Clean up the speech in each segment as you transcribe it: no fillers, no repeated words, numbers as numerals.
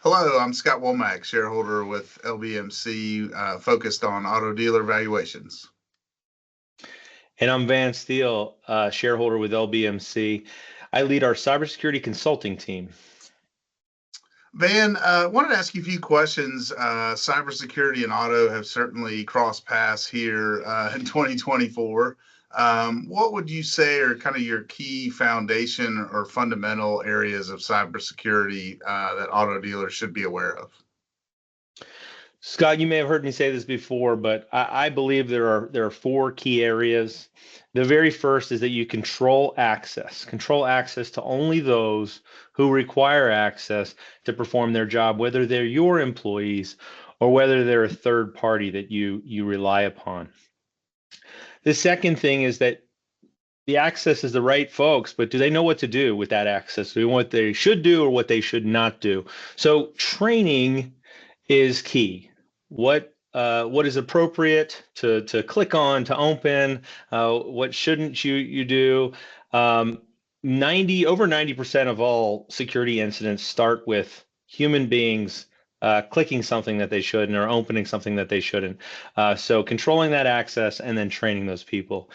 Hello, I'm Scott Womack, shareholder with LBMC, focused on auto dealer valuations. And I'm Van Steel, shareholder with LBMC. I lead our cybersecurity consulting team. Van, wanted to ask you a few questions. Cybersecurity and auto have certainly crossed paths here in 2024. What would you say are kind of your key foundation or fundamental areas of cybersecurity that auto dealers should be aware of? Scott, you may have heard me say this before, but I believe there are four key areas. The very first is that you control access to only those who require access to perform their job, whether they're your employees or whether they're a third party that you rely upon. The second thing is that the access is the right folks, but do they know what to do with that access? Do they know what they should do or what they should not do? So training is key. What is appropriate to click on to open? What shouldn't you do? Um, 90% of all security incidents start with human beings clicking something that they shouldn't or opening something that they shouldn't. So controlling that access and then training those people.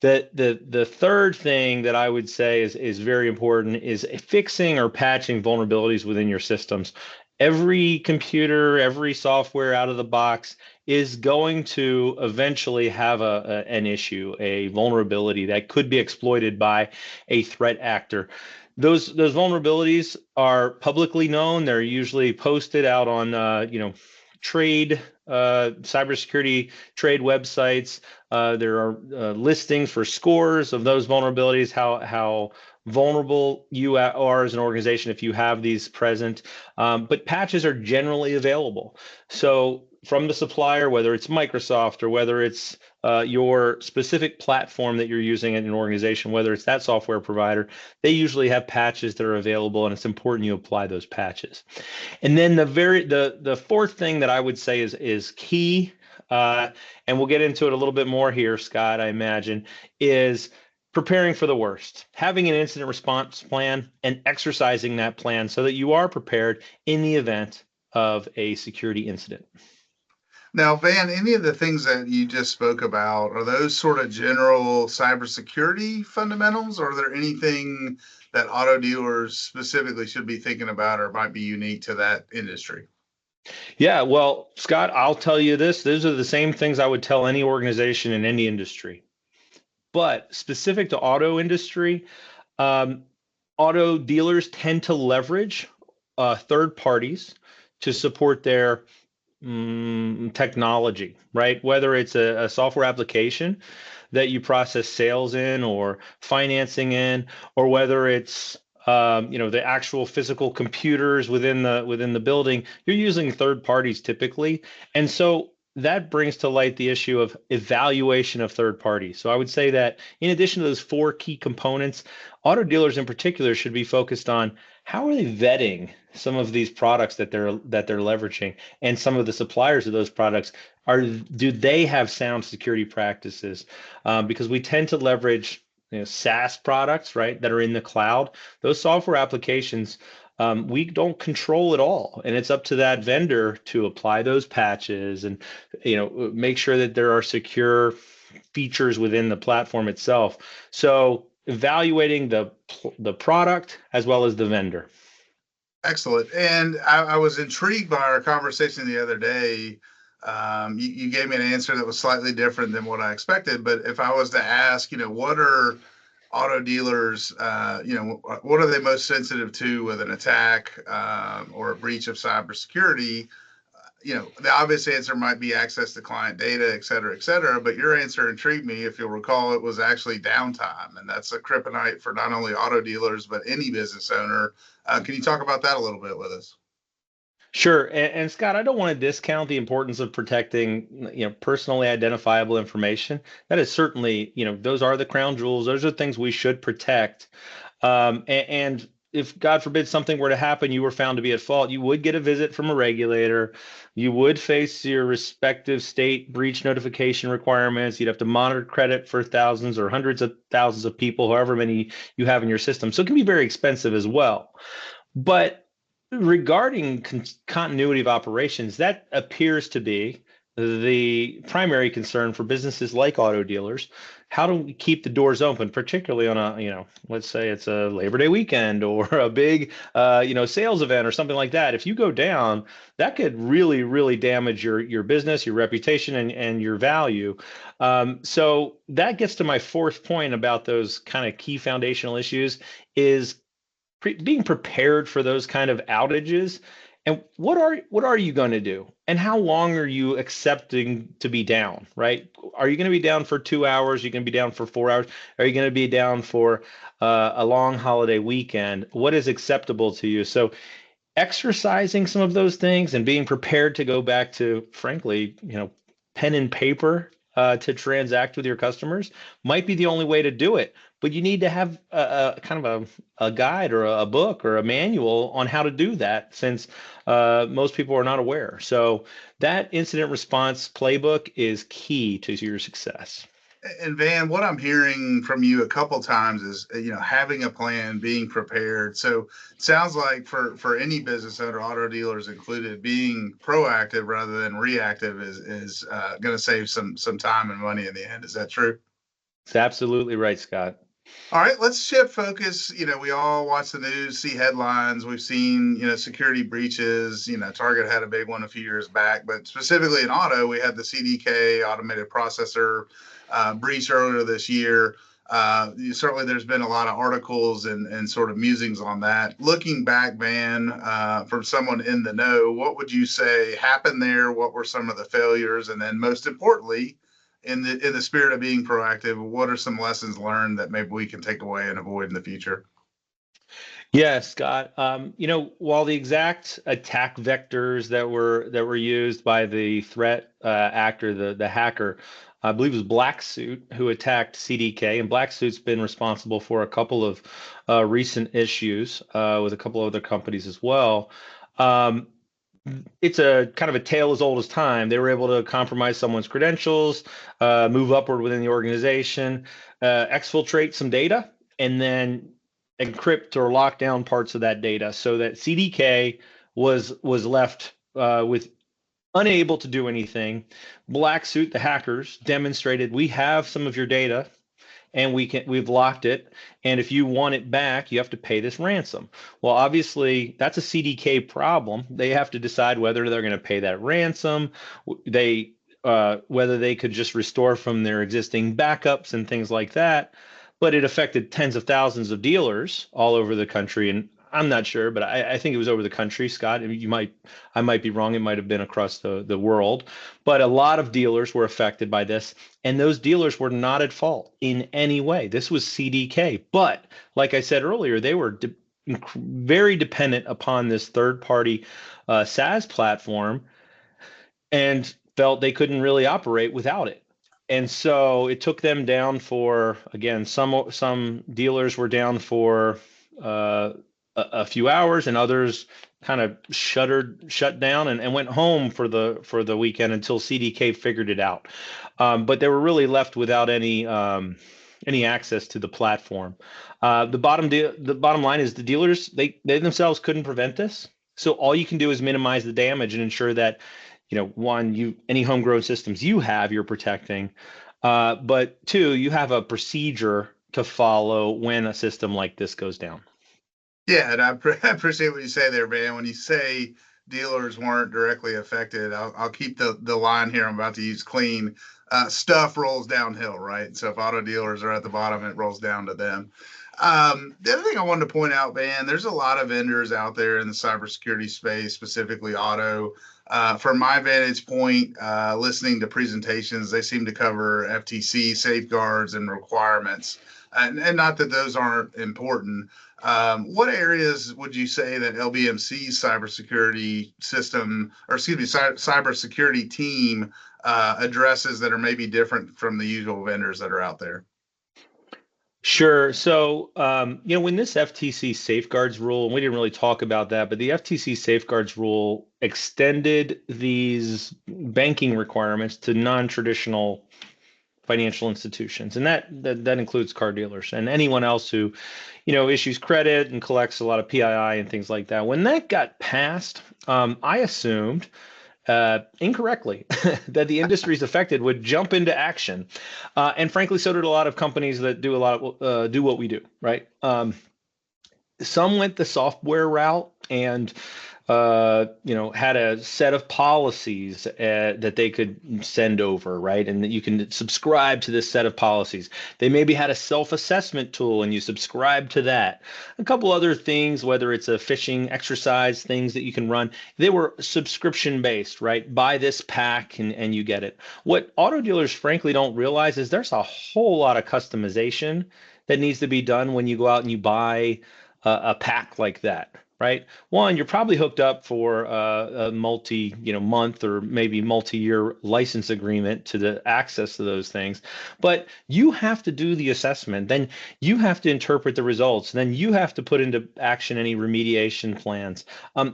The third thing that I would say is very important is fixing or patching vulnerabilities within your systems. Every computer, every software out of the box is going to eventually have an issue, a vulnerability that could be exploited by a threat actor. Those vulnerabilities are publicly known. They're usually posted out on trade cybersecurity trade websites. There are listings for scores of those vulnerabilities, how vulnerable you are as an organization if you have these present. But patches are generally available. So from the supplier, whether it's Microsoft or whether it's your specific platform that you're using in an organization, whether it's that software provider, they usually have patches that are available, and it's important you apply those patches. And then the fourth thing that I would say is key, and we'll get into it a little bit more here, Scott, I imagine, is preparing for the worst, having an incident response plan and exercising that plan so that you are prepared in the event of a security incident. Now, Van, any of the things that you just spoke about, are those sort of general cybersecurity fundamentals, or are there anything that auto dealers specifically should be thinking about or might be unique to that industry? Yeah, well, Scott, I'll tell you this. Those are the same things I would tell any organization in any industry. But specific to auto industry, um, auto dealers tend to leverage third parties to support their technology, right? Whether it's a software application that you process sales in or financing in, or whether it's the actual physical computers within the building, you're using third parties typically, and so that brings to light the issue of evaluation of third parties. So I would say that in addition to those four key components, auto dealers in particular should be focused on how are they vetting some of these products that they're leveraging, and some of the suppliers of those products do they have sound security practices? Because we tend to leverage SaaS products, right, that are in the cloud. Those software applications, we don't control at all, and it's up to that vendor to apply those patches and make sure that there are secure features within the platform itself. So evaluating the product as well as the vendor. Excellent. And I was intrigued by our conversation the other day. You gave me an answer that was slightly different than what I expected. But if I was to ask, what are auto dealers, what are they most sensitive to with an attack or a breach of cybersecurity? The obvious answer might be access to client data, et cetera, et cetera. But your answer intrigued me. If you'll recall, it was actually downtime. And that's a kryptonite for not only auto dealers, but any business owner. Can you talk about that a little bit with us? Sure. And Scott, I don't want to discount the importance of protecting, personally identifiable information. That is certainly, those are the crown jewels. Those are things we should protect. And if God forbid something were to happen, you were found to be at fault, you would get a visit from a regulator. You would face your respective state breach notification requirements. You'd have to monitor credit for thousands or hundreds of thousands of people, however many you have in your system. So it can be very expensive as well. But Regarding continuity of operations, that appears to be the primary concern for businesses like auto dealers. How do we keep the doors open, particularly on a, let's say it's a Labor Day weekend or a big, sales event or something like that. If you go down, that could really, really damage your business, your reputation, and your value. So that gets to my fourth point about those kind of key foundational issues is being prepared for those kind of outages. And what are you going to do? And how long are you accepting to be down, right? Are you going to be down for 2 hours? Are you going to be down for 4 hours? Are you going to be down for a long holiday weekend? What is acceptable to you? So exercising some of those things and being prepared to go back to, frankly, pen and paper to transact with your customers might be the only way to do it. But you need to have a kind of a guide or a book or a manual on how to do that, since most people are not aware. So that incident response playbook is key to your success. And Van, what I'm hearing from you a couple times is, having a plan, being prepared. So it sounds like for any business owner, auto dealers included, being proactive rather than reactive is going to save some time and money in the end. Is that true? It's absolutely right, Scott. All right, let's shift focus. We all watch the news, see headlines. We've seen, security breaches. Target had a big one a few years back, but specifically in auto, we had the CDK automated processor breach earlier this year. Certainly, there's been a lot of articles and sort of musings on that. Looking back, Van, from someone in the know, what would you say happened there? What were some of the failures? And then most importantly, in the spirit of being proactive, what are some lessons learned that maybe we can take away and avoid in the future? Yeah, Scott. While the exact attack vectors that were used by the threat actor, the hacker, I believe it was Black Suit who attacked CDK, and Black Suit's been responsible for a couple of recent issues with a couple of other companies as well. Um, it's a kind of a tale as old as time. They were able to compromise someone's credentials, move upward within the organization, exfiltrate some data, and then encrypt or lock down parts of that data so that CDK was left with unable to do anything. Black Suit, the hackers, demonstrated we have some of your data and we've locked it, and if you want it back you have to pay this ransom. Well, obviously that's a CDK problem. They have to decide whether they're going to pay that ransom. They Whether they could just restore from their existing backups and things like that. But it affected tens of thousands of dealers all over the country, and I'm not sure, but I think it was over the country. Scott, I might be wrong. It might have been across the world, but a lot of dealers were affected by this, and those dealers were not at fault in any way. This was CDK, but like I said earlier, they were very dependent upon this third-party SaaS platform and felt they couldn't really operate without it. And so it took them down for, again, some dealers were down for a few hours, and others kind of shut down and went home for the weekend until CDK figured it out. But they were really left without any access to the platform. The bottom line is the dealers, they themselves couldn't prevent this. So all you can do is minimize the damage and ensure that, one, any homegrown systems you have, you're protecting. But two, you have a procedure to follow when a system like this goes down. Yeah, and I appreciate what you say there, man. When you say dealers weren't directly affected, I'll keep the line here I'm about to use clean. Stuff rolls downhill, right? So if auto dealers are at the bottom, it rolls down to them. The other thing I wanted to point out, man, there's a lot of vendors out there in the cybersecurity space, specifically auto. From my vantage point, listening to presentations, they seem to cover FTC safeguards and requirements, and not that those aren't important. What areas would you say that LBMC's cybersecurity system, or excuse me, cybersecurity team addresses that are maybe different from the usual vendors that are out there? Sure. So, when this FTC safeguards rule, and we didn't really talk about that, but the FTC safeguards rule extended these banking requirements to non-traditional financial institutions, and that includes car dealers and anyone else who, issues credit and collects a lot of PII and things like that. When that got passed, I assumed incorrectly that the industries affected would jump into action, and frankly, so did a lot of companies that do a lot of do what we do, right? Some went the software route and had a set of policies that they could send over, right? And that you can subscribe to this set of policies. They maybe had a self-assessment tool and you subscribe to that. A couple other things, whether it's a phishing exercise, things that you can run, they were subscription based, right? Buy this pack and you get it. What auto dealers frankly don't realize is there's a whole lot of customization that needs to be done when you go out and you buy a pack like that, right? One, you're probably hooked up for a multi, month or maybe multi-year license agreement to the access to those things, but you have to do the assessment. Then you have to interpret the results. Then you have to put into action any remediation plans.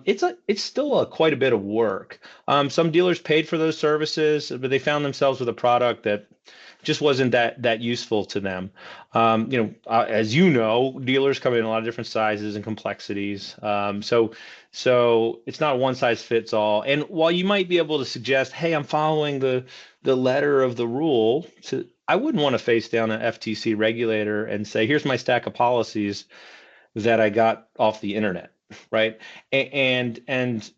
It's still quite a bit of work. Some dealers paid for those services, but they found themselves with a product that just wasn't that useful to them. As you know, dealers come in a lot of different sizes and complexities. So it's not one size fits all. And while you might be able to suggest, hey, I'm following the letter of the rule, I wouldn't want to face down an FTC regulator and say, here's my stack of policies that I got off the internet, right? And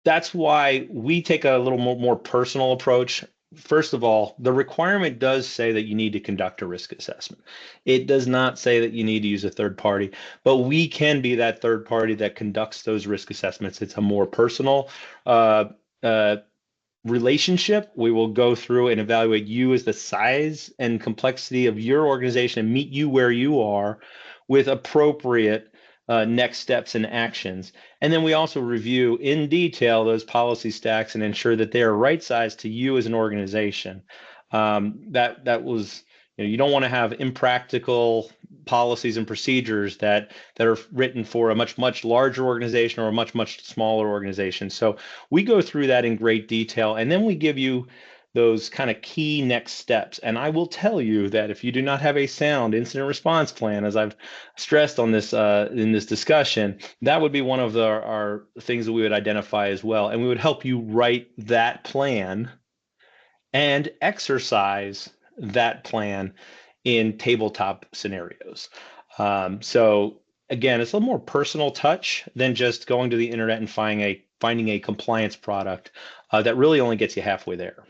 that's why we take a little more personal approach. First of all, the requirement does say that you need to conduct a risk assessment. It does not say that you need to use a third party, but we can be that third party that conducts those risk assessments. It's a more personal relationship. We will go through and evaluate you as the size and complexity of your organization and meet you where you are with appropriate next steps and actions. And then we also review in detail those policy stacks and ensure that they are right sized to you as an organization. That was, you don't want to have impractical policies and procedures that are written for a much larger organization or a much smaller organization. So we go through that in great detail, and then we give you those kind of key next steps. And I will tell you that if you do not have a sound incident response plan, as I've stressed on this in this discussion, that would be one of our things that we would identify as well. And we would help you write that plan and exercise that plan in tabletop scenarios. So again, it's a little more personal touch than just going to the internet and finding a compliance product that really only gets you halfway there.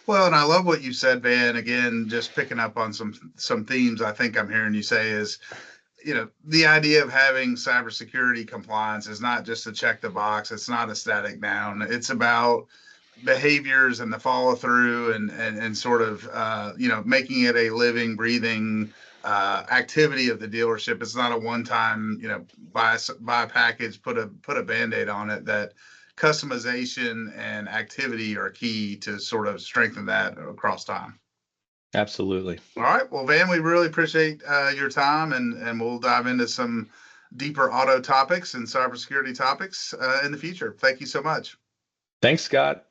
Well, and I love what you said, Van. Again, just picking up on some themes I think I'm hearing you say is, the idea of having cybersecurity compliance is not just to check the box. It's not a static noun. It's about behaviors and the follow through and sort of making it a living, breathing activity of the dealership. It's not a one time buy a package, put a Band-Aid on it. That customization and activity are key to sort of strengthen that across time. Absolutely. All right. Well, Van, we really appreciate your time, and we'll dive into some deeper auto topics and cybersecurity topics in the future. Thank you so much. Thanks, Scott.